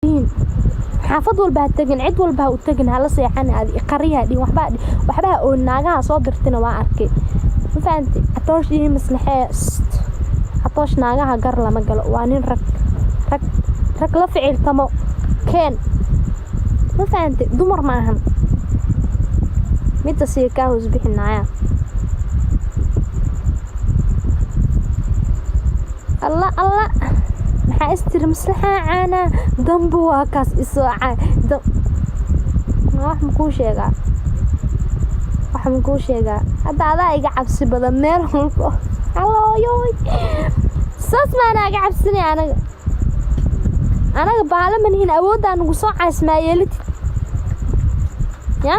xaafad walba tagin cid walba u tagin hala seexan aad qariya dhig waxba oo naagaha soo dirtina waa arkay ma fahanti atoosh iyo maslaxee atoosh naagaha gar lama galo waa nin rag la ficiltamo keen ma fahanti dumar ma ahan mid si ka hoos bixinaya الله maxaa istir maslaxa caana dambu waa kaas isoo wax ma ku sheega hadda adaa iga cabsi badan meel walba halooyoy saas ma anaga cabsini anaga baalaman awoodda nagu soo caasmaayelid ya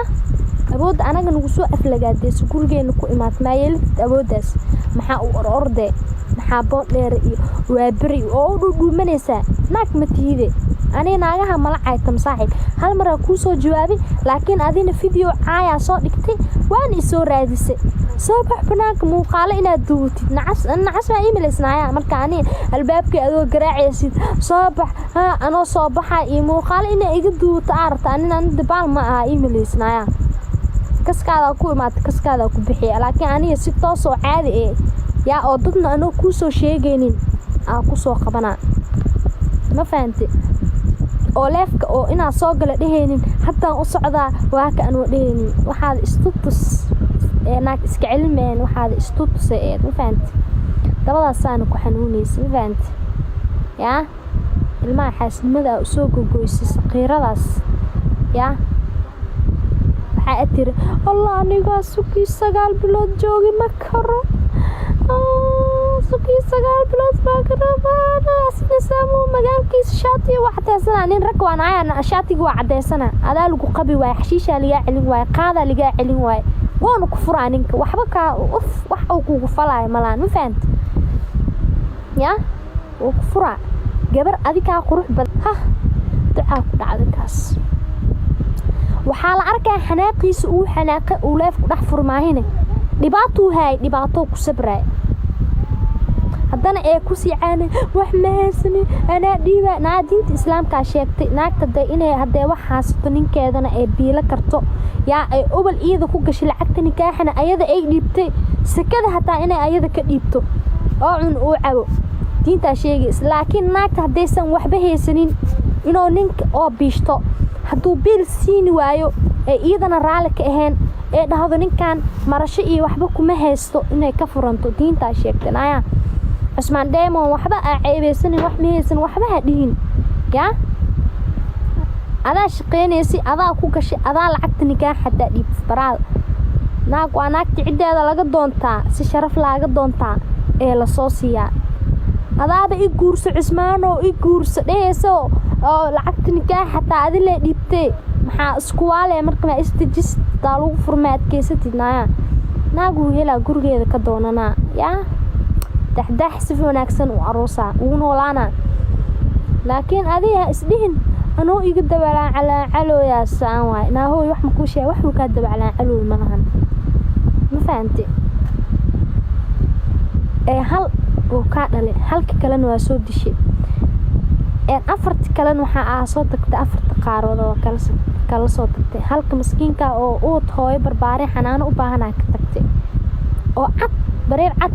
awood anaga nagu soo aflagaadeys gurigeena ku imaad maayelid awooddaas maxaa u ororde maxaa boodheer iyo waa bari oo u dhulmanaysa naag ma tiide ani naagaha malacaytam saaxiib hal mar ku soo jawaabi laakiin adina video caaya soo dhigtay waan isoo raadisay soo bax banaanka muuqaalo inaad duubtid nacas ma emailsnaaya marka ani albaabkii adoo garaacaysid soo bax anoo soo baxa iyo muuqaalo ina iga duubta arta anina dabaal ma aha emailsnaaya kaskaada ku imaad kaskaada ku bixiya laakiin aniga si toos oo caadi yaa oo dadna anoo ku soo sheegaynin ku soo qabana ma fahanti oo leefka oo ina soo gala dheheenin hatta u socdaa waa ka aan wadheenin waxaad istutus naag iska cilmeen waxaad istutus ma fahanti dabadaas aan ku xanuunaysi ma fahanti yaa ilmaha xaasnimada u soo gogoysay saqiiradaas yaa waxa atir allah aniga suuqii 9 bilood joogi ma karo suuqii 9 bilood baa garabana asnasamo magaalkiis shaati wax taasana nin rag waan ayana shaatiga waa cadeysana adaa lagu qabi waay xashiisha liga celin waay qaada liga celin waay waan ku furaa ninka waxba ka wax uu kugu falay malaan ma fahanti ya oo ku furaa gabar adiga qurux badan ducaa ku dhacday kaas waxaa la arkay xanaaqiisa uu xanaaqay uu leef ku dhax furmaahine dhibaato ku sabray haddana ku sii caanay wax ma haysan ana dhiiba naadinta islaamka sheegtay naagta inay hadee wax haasto ninkeedana ay biila karto yaa ay obol iyada ku gashay lacagta nikaaxana ayada ay dhiibtay sakada hataa inay ayada ka dhiibto oo cun uu cabo diinta sheegay laakiin naagta hadaysan waxba haysanin inoo ninka oo biishto hadduu biil siin waayo iyadana raali ka ahayn dhahdo ninkan marasho iyo waxba kuma haysto inay ka furanto diinta sheegtay Usman Demon waxba ceebeysan wax ma haysan waxba hadhiin ya adaa shaqeynaysi adaa ku gashay adaa lacagta nikaax hadaa dhiib baraal naag waa naagti cideeda laga doontaa si sharaf laaga doontaa la soo siiyaa adaaba i guurso Usman oo i guurso dheeso oo lacagta nikaax hataa adile dhiibtay maxaa isku waale marka ma istijis dalu furmaadkeysatidnaa naagu hela gurigeeda ka doonana ya daxdax si wanaagsan u aroosa uu noolaana laakiin adiga isdhihin anoo iga dabalaan calooya saan waay naahoy wax ma ku sheeg wax uu ka dabalaan calooy malahan ma fahanti hal oo ka dhalay halka kalena waa soo dishay afarta kalena waxa soo tagtay afarta qaarood oo kala soo tagtay halka miskiinka oo uud hooyo barbaare xanaano u baahan ka tagtay oo cad bareer cad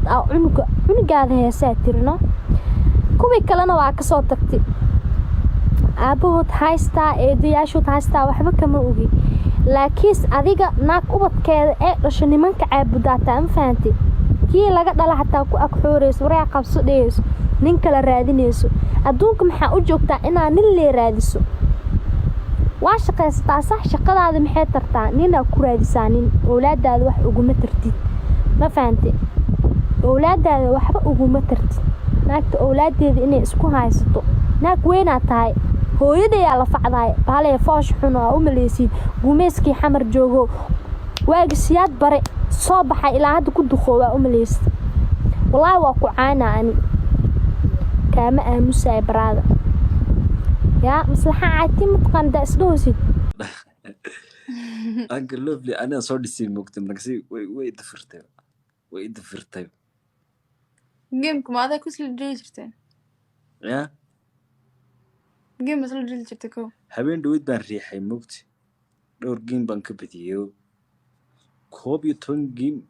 cunugaada heesaa tirno kuwii kalena waa ka soo tagtay aabahood haystaa eedayaashood haystaa waxba kama ogi laakiin adiga naag ubadkeeda dhasho nimanka caabudaata ma fahanti kii laga dhala hataa ku ag xooreyso wareey qabso dheeyso nin kala raadinayso adduunka maxaa u joogtaa inaa nin lee raadiso waa shaqaystaa sax shaqadaada maxay tartaa nina ku raadisaa nin awlaadaada wax uguma tartid ma fahanti awlaadaada waxba uguma tartid naagta awlaadeeda inay isku haysato naag weynaa tahay hooyadeeyaa la facdaay bahalay foosh xun oo u maleysid gumeeskii xamar joogo waagisiyaad bare soo baxay ilaa hadda ku duqoobaa u maleysid wallahi waa ku caana ani kaama aamusay baraada ya maslaxa caati matqanda isdoosid Uncle Lovely أنا صار دي سين مكتم نكسي ويد فرتاي جيمكم هذا كسل جيجرتين يا game masla dhili jirtay kow habeen dhaweyd baan riixay moogti dhowr game baan ka badiyey 11 game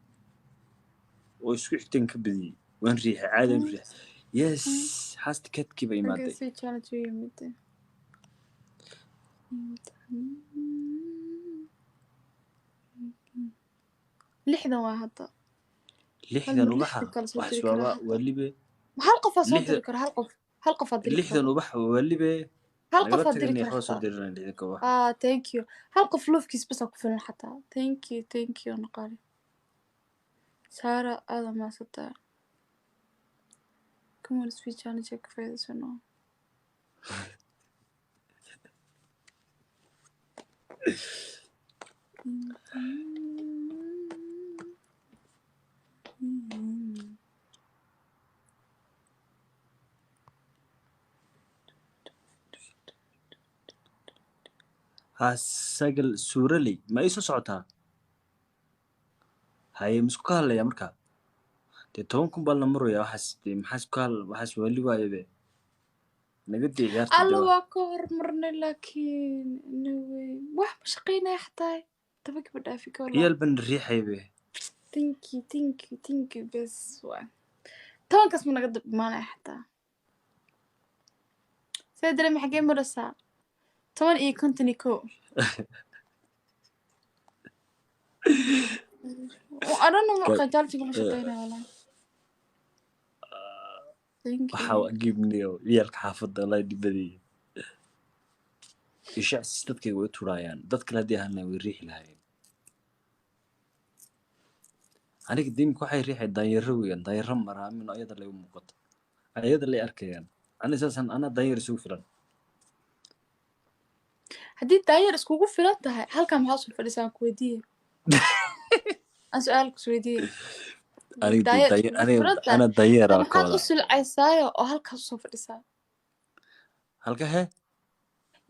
oo isku xigteen ka badiyey waan riixay caadi aan riixay yes xaasti kadkii bay imaaday si challenge u yimid lixdan waa hadda lixdan ubaxa wax su'aaba walibe hal qof soo diri karo hal qof diri lixdan ubaxa walibe hal qof diri karo soo dirin lixdan ubax thank you hal qof loofkiis bas ku filan xataa thank you naqaali Sara ada ma sata come on speech challenge check for this one sagal suuraley ma isu socotaa haye misku ka hadlaya markaa dee 10,000 baa la maraya waxaas dee maxaa isku hadl waxaas wali waayabe naga dii ciyaarta alla waa ka hormarnay laakiin no way wax ma shaqeynaya xataa tabaki ba dhaafi ka iyal ban riixaybe thank you bas waa tobankaas ma naga dibmaanaya xataa see dareemi xagee maraysaa 10 iyo 51 I don't know what qajalti ma shaqeynaya walaal waxaa gibniyo iyalka xaafadda la dibadii ishaas dadkay way turayaan dad kale hadii ahaan way riixi lahaayeen aniga diimka waxay riixay daayaro weeyaan daayaro maraamin ayada lay muuqato ayada lay arkayaan aniga ana daayar isugu filan haddii daayar iskugu filan tahay halkan maxaa soo fadhiisaan ku weydiiyey aan su'aal ku weydiiyey ana daayar ah maxaad u sulcaysaayo oo halkaas soo fadhisaa halka he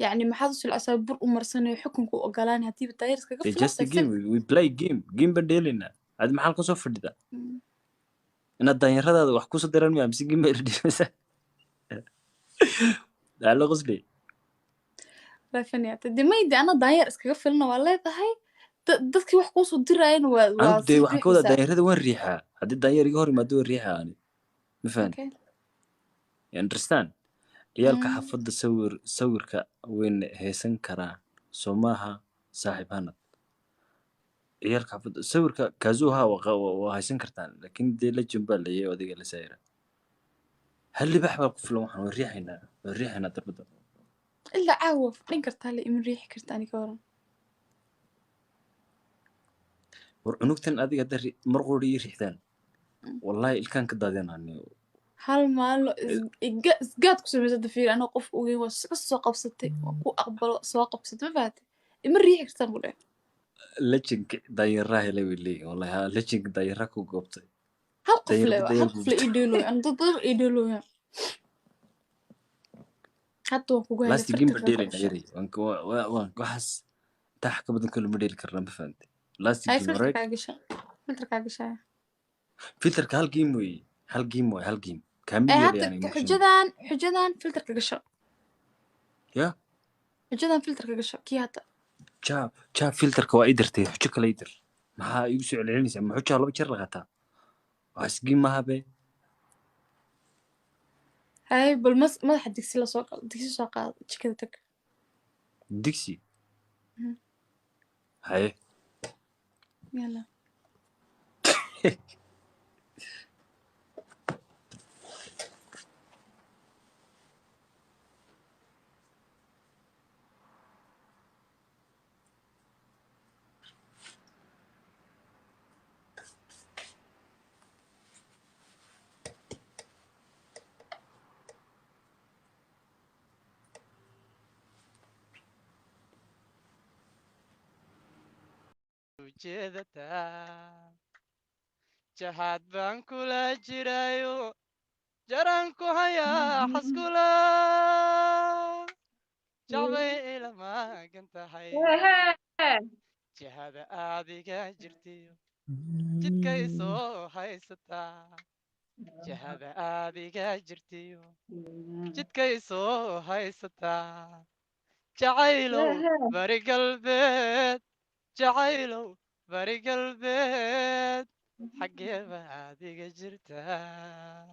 يعني maxaad u sulcaysaa bur u marsanayo xukunku ogolaan hadii daayar iskaga filan just a game we play game bandelina ad maxal ka soo fadhida ina daayaradaada wax ku soo diran ma amsi game irdhisa dalo qosli rafaniya dimaydi ana daayar iskaga filan waa leedahay dadkii wax ku soo dirayeen waa waxaan ka wada daayarada waan riixaa hadii daayar iga hor imaado waan riixaa ani ma fahant you understand iyalka xafada sawirka weyn heesan karaa Soomaha saaxiibana iyalka xafada sawirka kazuha waa heesan kartaan laakiin dee la jambal leeyahay adiga la saayira hal libax baa ku filan waxaan riixaynaa darbada illa caawf dhin kartaa la imin riixi kartaan ka waran war cunugtan adiga dari mar qoori riixdaan wallahi ilkaan ka daadeenaani hal maalo isgaad ku sameysay fiir ana qof ugu waa soo qabsatay ku aqbalo soo qabsatay ma faatay ima riixi kartaan buu dhahay lajinka daayaraha la wili wallahi lajinka daayara ku goobtay hal qof la idilo aan dad idilo hatta kugu helay last game badalay yari waan waxas tax ka badan kala madeel karna ma faantay last game break filterka hal game way كامل يعني حجدان فلتر كقشة يا حجدان فلتر كقشة كي هذا جاب فلتر كوايدرتي حجك ليدر ما يوسع العين سما حجها الله بيشر لغتها واسقي ما هبه هاي بالمس ما حد دكسي سوق كذا دكسي هاي يلا jahad baan kula jirayo jaranku haya xaskula jacbay ila maagan tahay jahada aadiga jirtiyo jidkay soo haysataa jahada aad iga jirtiyo jidkay soo haysataa jacaylow bari galbeed jacaylow bari galbeed xaggee baad iga jirtaa